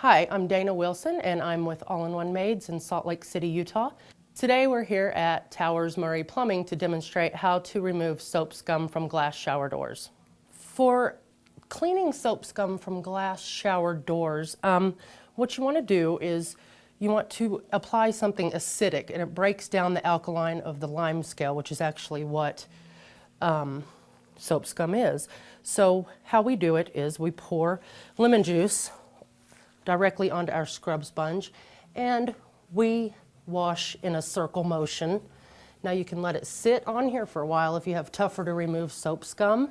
Hi, I'm Dana Wilson and I'm with All-in-One Maids in Salt Lake City, Utah. Today we're here at Towers Murray Plumbing to demonstrate how to remove soap scum from glass shower doors. For cleaning soap scum from glass shower doors, what you want to do is you want to apply something acidic, and it breaks down the alkaline of the lime scale, which is actually what soap scum is. So how we do it is we pour lemon juice directly onto our scrub sponge, and we wash in a circle motion. Now you can let it sit on here for a while if you have tougher to remove soap scum.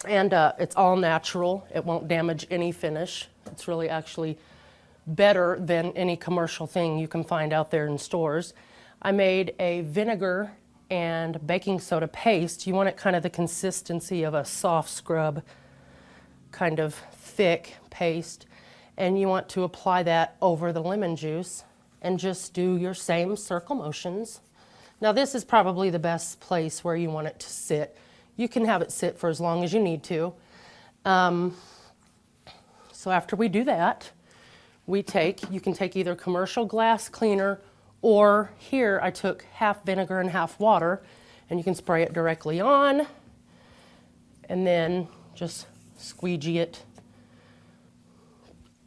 And it's all natural. It won't damage any finish. It's really actually better than any commercial thing you can find out there in stores. I made a vinegar and baking soda paste. You want it kind of the consistency of a soft scrub, kind of thick paste. And you want to apply that over the lemon juice and just do your same circle motions. Now this is probably the best place where you want it to sit. You can have it sit for as long as you need to. So after we do that, you can take either commercial glass cleaner, or here I took half vinegar and half water, and you can spray it directly on and then just squeegee it,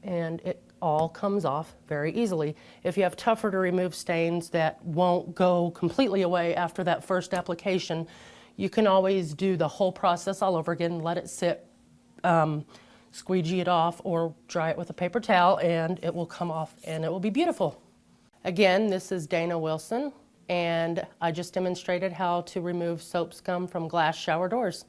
and it all comes off very easily. If you have tougher to remove stains that won't go completely away after that first application, you can always do the whole process all over again, let it sit, squeegee it off, or dry it with a paper towel, and it will come off and it will be beautiful. Again, this is Dana Wilson, and I just demonstrated how to remove soap scum from glass shower doors.